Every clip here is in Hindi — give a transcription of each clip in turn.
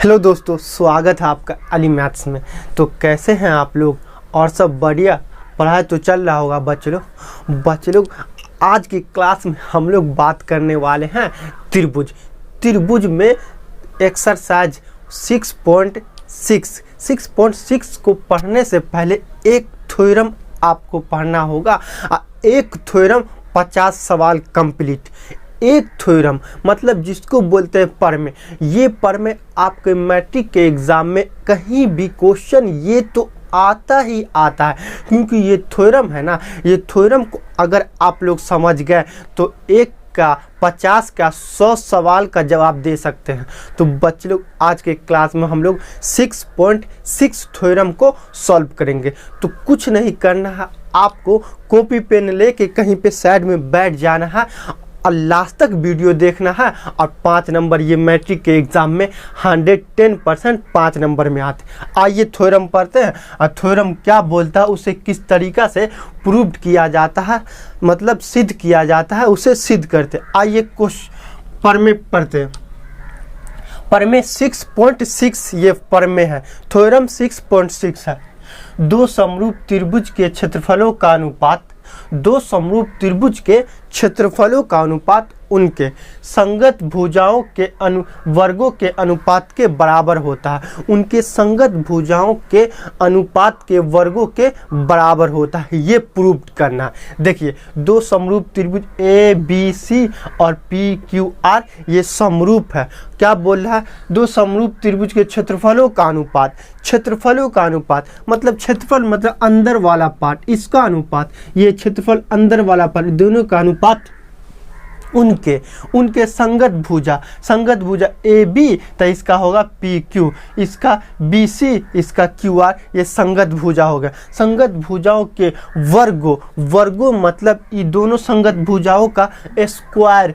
हेलो दोस्तों, स्वागत है आपका अली मैथ्स में। तो कैसे हैं आप लोग? और सब बढ़िया? पढ़ाई तो चल रहा होगा बच्चे लोग। आज की क्लास में हम लोग बात करने वाले हैं त्रिभुज में एक्सरसाइज 6.6 को पढ़ने से पहले एक थ्योरम आपको पढ़ना होगा। एक थ्योरम 50 सवाल कंप्लीट। एक थ्योरम मतलब जिसको बोलते हैं प्रमेय। ये प्रमेय आपके मैट्रिक के एग्ज़ाम में कहीं भी क्वेश्चन ये तो आता ही आता है, क्योंकि ये थ्योरम है ना। ये थ्योरम को अगर आप लोग समझ गए तो एक का 50 का 100 सवाल का जवाब दे सकते हैं। तो बच्चे लोग आज के क्लास में हम लोग 6.6 थ्योरम को सॉल्व करेंगे। तो कुछ नहीं करना है, आपको कॉपी पेन लेके कहीं पे साइड में बैठ जाना है और लास्ट तक वीडियो देखना है। और 5 नंबर ये मैट्रिक के एग्ज़ाम में 110% 5 नंबर में आते। आइए थ्योरम पढ़ते हैं। और थ्योरम क्या बोलता है, उसे किस तरीक़ा से प्रूव किया जाता है, मतलब सिद्ध किया जाता है, उसे सिद्ध करते हैं। आइए प्रमेय पढ़ते हैं। प्रमेय 6.6 ये प्रमेय है। थ्योरम 6.6 है। दो समरूप त्रिभुज के क्षेत्रफलों का अनुपात उनके संगत भुजाओं के वर्गों के अनुपात के बराबर होता है। उनके संगत भुजाओं के अनुपात के वर्गों के बराबर होता है। ये प्रूव करना है। देखिए, दो समरूप त्रिभुज ए बी सी और पी क्यू आर ये समरूप है। क्या बोल रहा है? दो समरूप त्रिभुज के क्षेत्रफलों का अनुपात मतलब क्षेत्रफल मतलब अंदर वाला पार्ट, इसका अनुपात, ये क्षेत्रफल अंदर वाला पार्ट, दोनों का अनुपात उनके संगत भुजा ए बी तो इसका होगा पी क्यू, इसका बी सी, इसका क्यू आर, ये संगत भुजा हो गया। संगत भुजाओं के वर्गों मतलब ये दोनों संगत भुजाओं का स्क्वायर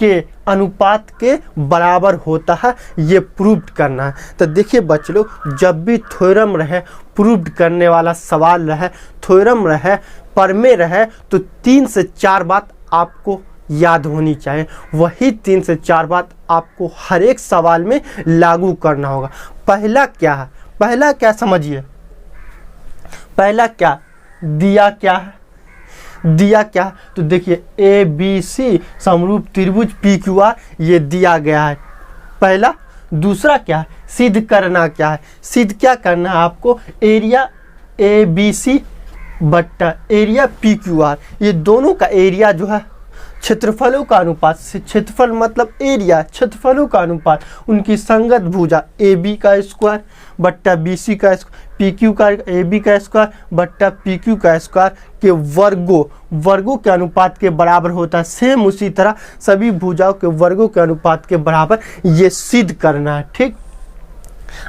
के अनुपात के बराबर होता है। ये प्रूव करना है। तो देखिए बच्चे लोग, जब भी थ्योरम रहे, प्रूव करने वाला सवाल रहे, थ्योरम रहे, प्रमेय रहे, तो 3 से 4 बात आपको याद होनी चाहिए। वही 3 से 4 बात आपको हर एक सवाल में लागू करना होगा। पहला क्या समझिए। पहला क्या दिया क्या? तो देखिए, ए बी सी समरूप त्रिभुज पी क्यू आर ये दिया गया है पहला। दूसरा क्या है? सिद्ध करना क्या है? सिद्ध क्या करना है आपको? एरिया ए बी सी बट्टा एरिया पी क्यू आर, ये दोनों का एरिया जो है क्षेत्रफलों का अनुपात, क्षेत्रफल मतलब एरिया, क्षेत्रफलों का अनुपात उनकी संगत भुजा ए बी का स्क्वायर बट्टा बी सी का स्क्वायर, पी क्यू का ए बी का स्क्वायर बट्टा पी क्यू का स्क्वायर के वर्गों के अनुपात के बराबर होता है। सेम उसी तरह सभी भुजाओं के वर्गों के अनुपात के बराबर ये सिद्ध करना है। ठीक।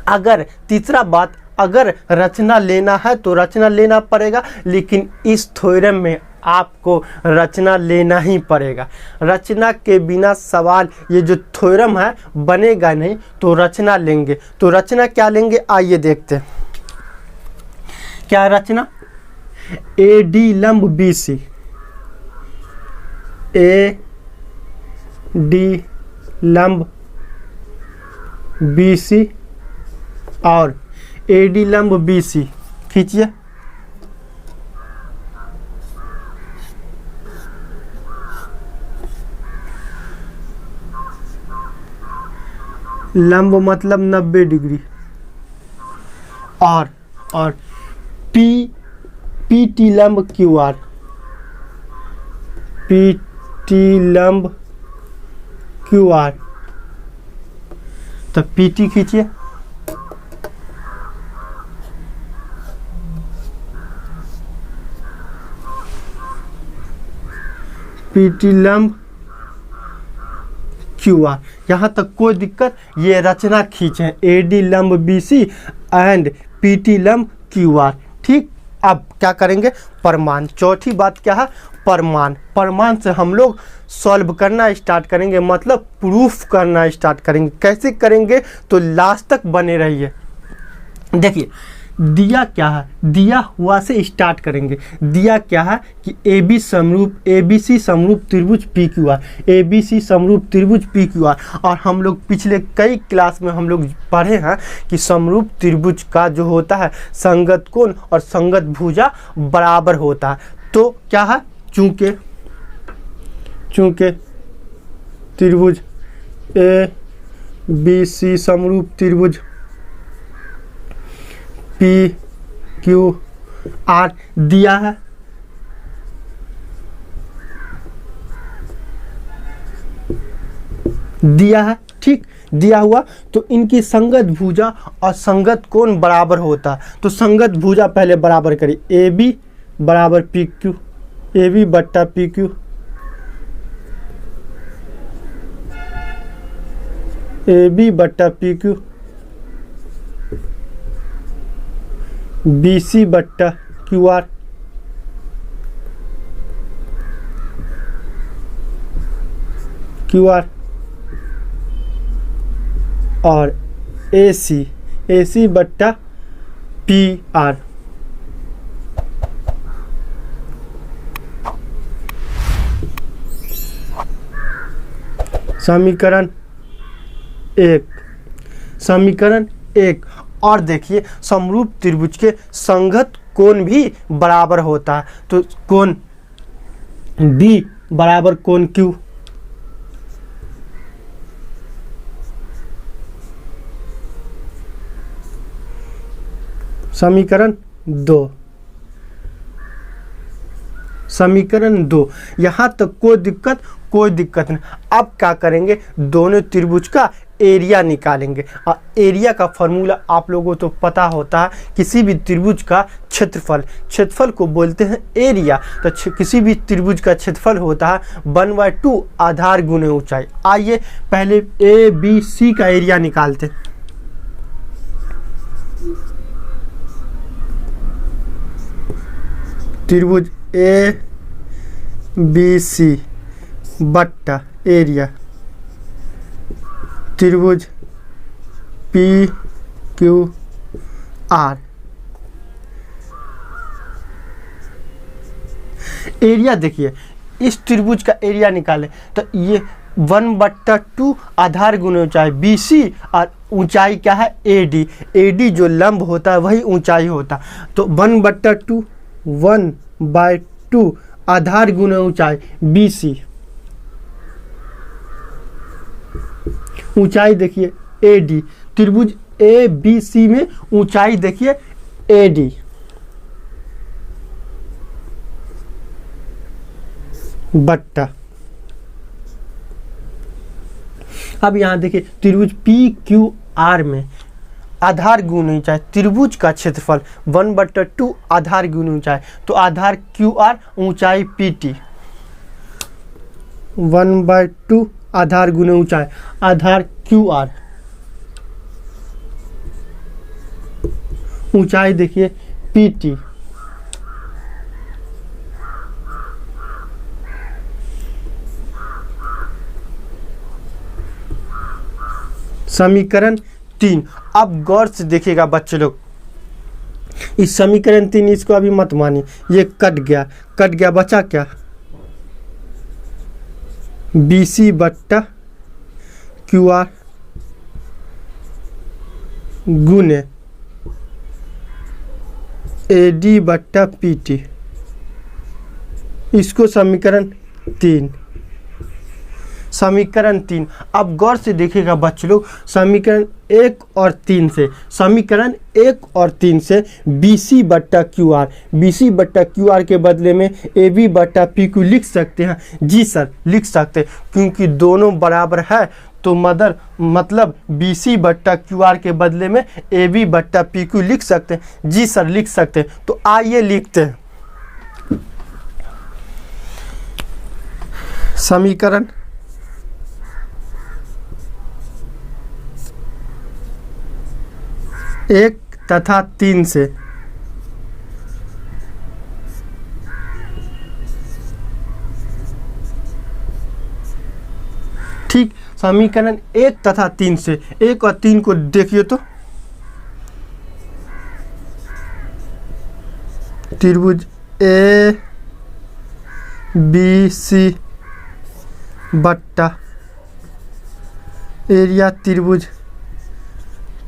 अगर तीसरा बात, अगर रचना लेना है तो रचना लेना पड़ेगा, लेकिन इस थ्योरम में आपको रचना लेना ही पड़ेगा। रचना के बिना सवाल, ये जो थ्योरम है, बनेगा नहीं। तो रचना लेंगे। तो रचना क्या लेंगे, आइए देखते हैं। क्या रचना? ए डी लंब बी सी, ए डी लंब बी सी और ए डी लंब बी सी खींचिए। लंब मतलब 90 डिग्री और पी टी लंब क्यू आर, पी टी लंब क्यू आर। तो पी टी खींचिए। पी टी लंब क्यू आर, यहाँ तक कोई दिक्कत? ये रचना खींचे, ए डी लंब B C and P T लंब क्यू आर। ठीक। अब क्या करेंगे? प्रमाण। चौथी बात क्या है? प्रमाण से हम लोग सॉल्व करना स्टार्ट करेंगे, मतलब प्रूफ करना स्टार्ट करेंगे। कैसे करेंगे? तो लास्ट तक बने रहिए। देखिए, दिया क्या है, दिया हुआ से स्टार्ट करेंगे। दिया क्या है कि ABC समरूप त्रिभुज PQR, ABC समरूप त्रिभुज PQR। और हम लोग पिछले कई क्लास में हम लोग पढ़े हैं कि समरूप त्रिभुज का जो होता है संगत कोण और संगत भुजा बराबर होता है। तो क्या है, चूंकि त्रिभुज ABC समरूप त्रिभुज PQR दिया है, ठीक, दिया हुआ तो इनकी संगत भुजा और संगत कोण बराबर होता है। तो संगत भुजा पहले बराबर करिए, AB बराबर PQ, AB बट्टा PQ, AB बट्टा PQ, BC बट्टा QR, और AC बट्टा PR। समीकरण एक। और देखिए समरूप त्रिभुज के संगत कोण भी बराबर होता है। तो कोण B बराबर कोण Q, समीकरण दो। यहाँ तक कोई दिक्कत नहीं। अब क्या करेंगे, दोनों त्रिभुज का एरिया निकालेंगे। और एरिया का फॉर्मूला आप लोगों को तो पता होता है, किसी भी त्रिभुज का क्षेत्रफल को बोलते हैं एरिया। तो किसी भी त्रिभुज का क्षेत्रफल होता है 1/2 आधार गुणे ऊंचाई। आइए पहले ABC का एरिया निकालते हैं। त्रिभुज ABC बट्टा एरिया त्रिभुज PQR। एरिया देखिए, इस त्रिभुज का एरिया निकालें तो ये 1/2 आधार गुणे ऊंचाई BC और ऊंचाई क्या है AD जो लंब होता है वही ऊंचाई होता। तो 1/2 आधार गुणे ऊंचाई BC, ऊंचाई देखिए AD, त्रिभुज ABC में ऊंचाई देखिए AD, बट्टा। अब यहां देखिए त्रिभुज PQR में आधार गुणे ऊंचाई, त्रिभुज का क्षेत्रफल 1/2 आधार गुणे ऊंचाई। तो आधार QR, ऊंचाई PT, 1/2 आधार गुणे ऊंचाई, आधार QR, ऊंचाई देखिए PT। समीकरण 3। अब गौर से देखिएगा बच्चे लोग, इस समीकरण 3 इसको अभी मत मानिए, ये कट गया, बचा क्या, BC बट्टा QR गुने AD बट्टा PT। इसको समीकरण 3। अब गौर से देखिएगा बच्चे लोग, समीकरण 1 और 3 से BC बट्टा QR के बदले में AB बट्टा PQ लिख सकते हैं। जी सर लिख सकते हैं, क्योंकि दोनों बराबर है तो मतलब BC बट्टा QR के बदले में AB बट्टा PQ लिख सकते हैं। जी सर लिख सकते हैं। तो आइए लिखते हैं समीकरण 1 तथा 3 से ठीक। समीकरण 1 तथा 3 से 1 और 3 को देखिए तो त्रिभुज ए बी सी बट्टा एरिया त्रिभुज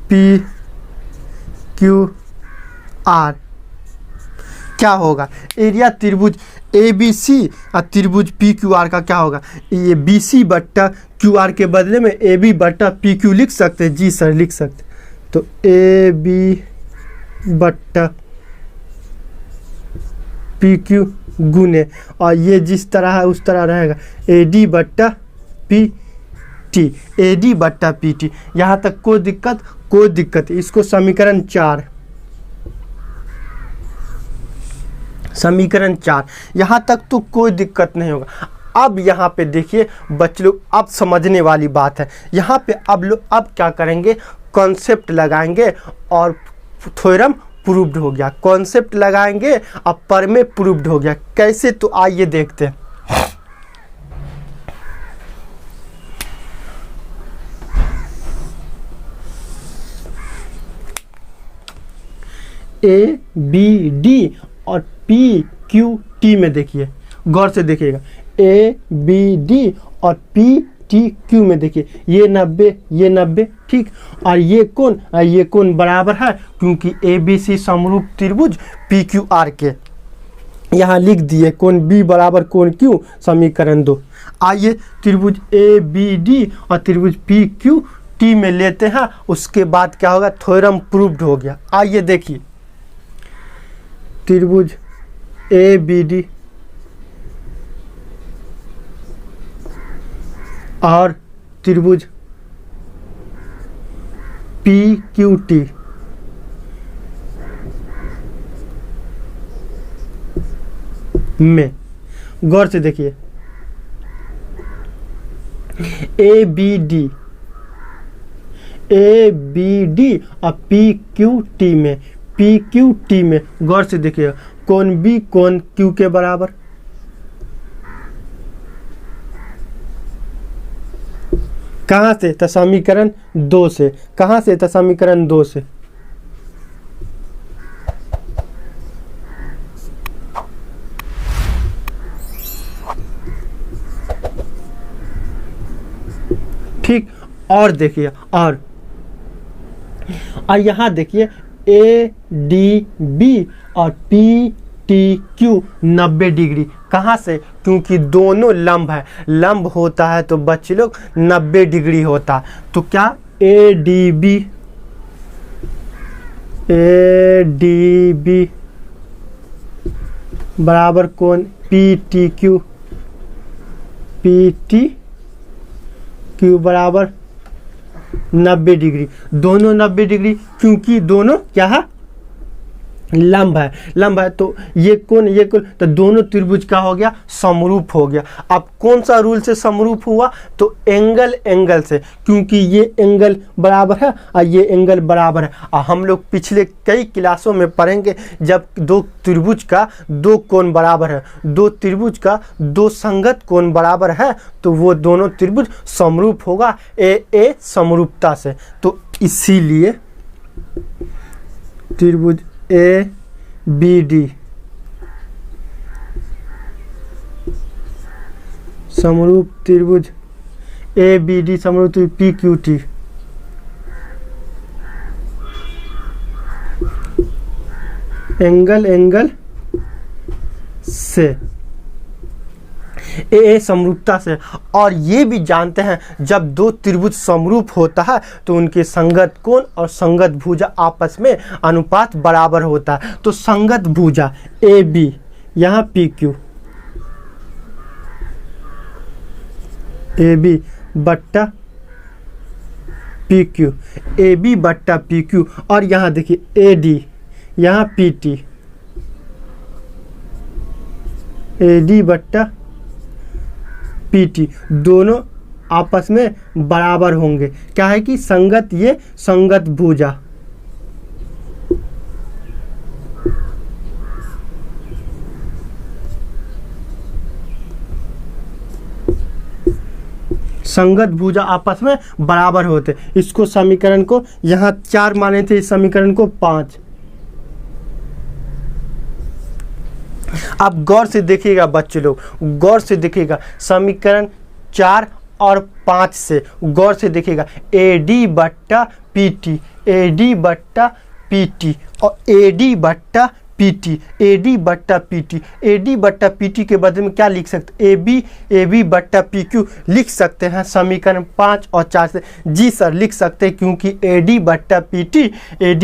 पी क्यू आर क्या होगा? एरिया त्रिभुज ए बी सी और त्रिभुज पी क्यू आर का क्या होगा? ये बी सी बट्टा क्यू आर के बदले में ए बी बट्टा पी क्यू लिख सकते हैं। जी सर लिख सकते। तो ए बी बट्टा पी क्यू गुने, और ये जिस तरह है उस तरह रहेगा, ए डी बट्टा पी टी, ए डी बट्टा पी टी। यहाँ तक कोई दिक्कत? कोई दिक्कत। इसको समीकरण 4, समीकरण 4 यहाँ तक तो कोई दिक्कत नहीं होगा। अब यहाँ पे देखिए बच्चे लोग, अब समझने वाली बात है। यहाँ पे अब क्या करेंगे? कॉन्सेप्ट लगाएंगे और थ्योरम प्रूव्ड हो गया। कॉन्सेप्ट लगाएंगे और प्रमेय प्रूव्ड हो गया। कैसे? तो आइए देखते हैं। ए बी डी और पी क्यू टी में देखिए, गौर से देखिएगा। ए बी डी और पी टी क्यू में देखिए, ये 90 ये 90, ठीक। और ये कोण बराबर है, क्योंकि ए बी सी समरूप त्रिभुज पी क्यू आर के। यहाँ लिख दिए कोण बी बराबर कोण क्यू, समीकरण 2। आइए त्रिभुज ए बी डी और त्रिभुज पी क्यू टी में लेते हैं। उसके बाद क्या होगा? थ्योरम प्रूव्ड हो गया। आइए देखिए, त्रिभुज ए बी डी और त्रिभुज पी क्यू टी में गौर से देखिए, ए बी डी और पी क्यू टी में गौर से देखिए, कोण बी कोण क्यू के बराबर। कहाँ से? तो समीकरण 2 से। कहाँ से? तो समीकरण 2 से। ठीक। और देखिए, और यहाँ देखिए, ए डी बी और पी टी क्यू 90 डिग्री। कहाँ से? क्योंकि दोनों लंब है। लंब होता है तो बच्चे लोग 90 डिग्री होता है। तो क्या? ए डी बी बराबर कोण पी टी क्यू बराबर 90 डिग्री। दोनों 90 डिग्री, क्योंकि दोनों क्या है? लंब है। तो ये कोण तो दोनों त्रिभुज का हो गया, समरूप हो गया। अब कौन सा रूल से समरूप हुआ? तो एंगल से, क्योंकि ये एंगल बराबर है और ये एंगल बराबर है। और हम लोग पिछले कई क्लासों में पढ़ेंगे, जब दो त्रिभुज का दो कोण बराबर है, दो त्रिभुज का दो संगत कोण बराबर है, तो वो दोनों त्रिभुज समरूप होगा ए समरूपता से। तो इसीलिए त्रिभुज ए बी डी समरूप त्रिभुज ए बी डी समरूप त्रिभुज पी क्यू टी एंगल से, ए समरूपता से। और ये भी जानते हैं, जब दो त्रिभुज समरूप होता है तो उनके संगत कोण और संगत भुजा आपस में अनुपात बराबर होता है। तो संगत भुजा ए बी, यहाँ पी क्यू, ए बी बट्टा पी क्यू, ए बी बट्टा पी क्यू। और यहाँ देखिए ए डी, यहाँ पी टी, ए डी बट्टा पी टी, दोनों आपस में बराबर होंगे। क्या है कि संगत, ये संगत भुजा। संगत भुजा आपस में बराबर होते। इसको समीकरण को यहाँ 4 माने थे, इस समीकरण को 5। अब गौर से देखिएगा बच्चे लोग, गौर से देखिएगा समीकरण 4 और 5 से गौर से देखिएगा AD बट्टा PT, AD बट्टा PT और AD बट्टा PT, AD बट्टा PT, AD बट्टा PT के बदले में क्या लिख सकते, AB बट्टा PQ लिख सकते हैं समीकरण 5 और 4 से। जी सर लिख सकते हैं, क्योंकि AD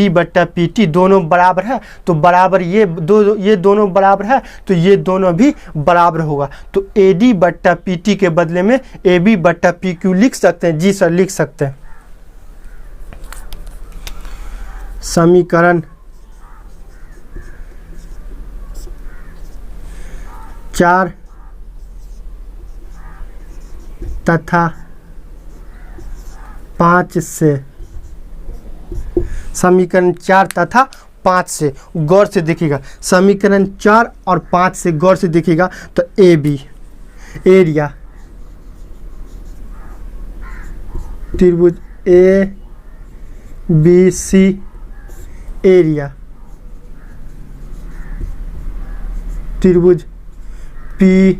बट्टा PT दोनों बराबर है, तो बराबर ये दोनों बराबर है, तो ये दोनों भी बराबर होगा। तो AD बट्टा PT के बदले में AB बट्टा PQ लिख सकते हैं। जी सर लिख सकते हैं। समीकरण 4 तथा 5 से, समीकरण 4 तथा 5 से गौर से देखिएगा, समीकरण 4 और 5 से गौर से देखिएगा तो AB एरिया त्रिभुज ABC एरिया त्रिभुज PQR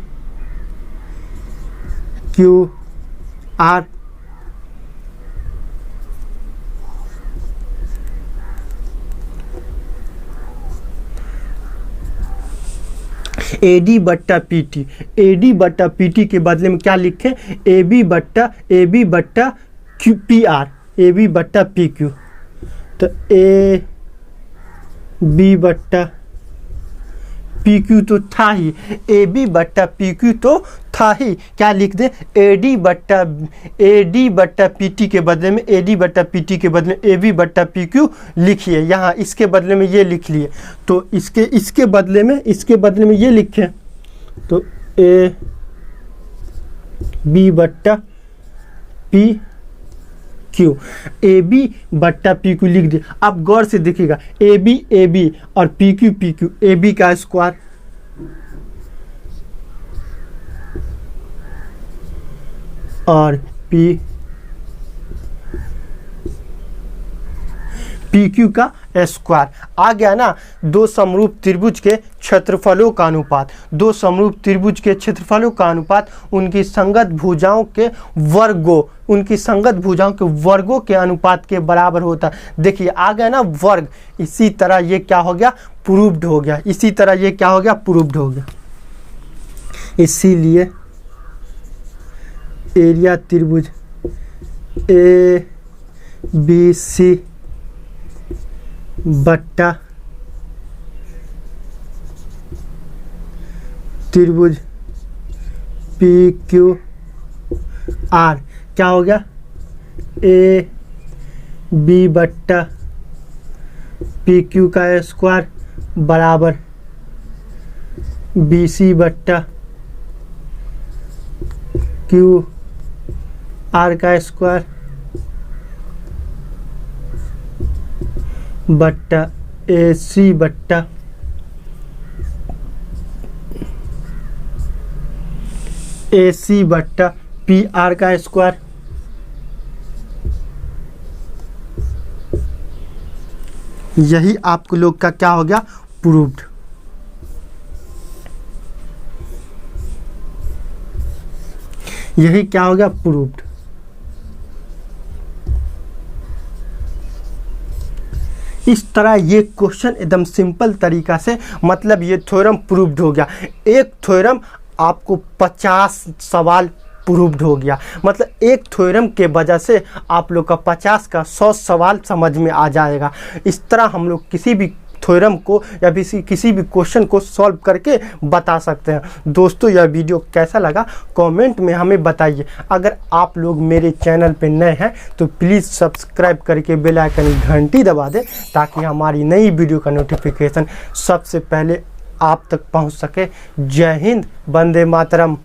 AD बट्टा PT, AD बट्टा PT के बदले में क्या लिखें, AB बट्टा PR, AB बट्टा PQ। तो AB बट्टा PQ तो था ही, AB बट्टा PQ तो था ही, क्या लिख दें, AD बट्टा PT के बदले में, AD बट्टा PT के बदले में AB बट्टा PQ लिखिए। यहाँ इसके बदले में ये लिख लिए, तो इसके बदले में ये लिखें, तो AB बट्टा PQ, AB बट्टा PQ लिख दिए। अब गौर से देखिएगा AB और PQ AB का स्क्वायर और PQ का स्क्वायर आ गया ना। दो समरूप त्रिभुज के क्षेत्रफलों का अनुपात, दो समरूप त्रिभुज के क्षेत्रफलों का अनुपात उनकी संगत भुजाओं के वर्गों के अनुपात के बराबर होता है। देखिए आ गया ना वर्ग, इसी तरह ये क्या हो गया, प्रूव्ड हो गया, इसी तरह ये क्या हो गया, प्रूव्ड हो गया। इसीलिए एरिया त्रिभुज ABC बट्टा त्रिभुज PQR क्या हो गया, AB बट्टा PQ का स्क्वायर बराबर BC बट्टा QR का स्क्वायर बट्टा AC बट्टा PR का स्क्वायर। यही आपको लोग का क्या हो गया, प्रूव्ड। यही क्या हो गया, प्रूव्ड। इस तरह ये क्वेश्चन एकदम सिंपल तरीका से, मतलब ये थ्योरम प्रूव्ड हो गया। एक थ्योरम आपको 50 सवाल प्रूव्ड हो गया, मतलब एक थ्योरम के वजह से आप लोग का 50 का 100 सवाल समझ में आ जाएगा। इस तरह हम लोग किसी भी थ्योरम को या किसी भी क्वेश्चन को सॉल्व करके बता सकते हैं। दोस्तों यह वीडियो कैसा लगा कमेंट में हमें बताइए। अगर आप लोग मेरे चैनल पे नए हैं तो प्लीज़ सब्सक्राइब करके बेल आइकन घंटी दबा दें, ताकि हमारी नई वीडियो का नोटिफिकेशन सबसे पहले आप तक पहुंच सके। जय हिंद, वंदे मातरम।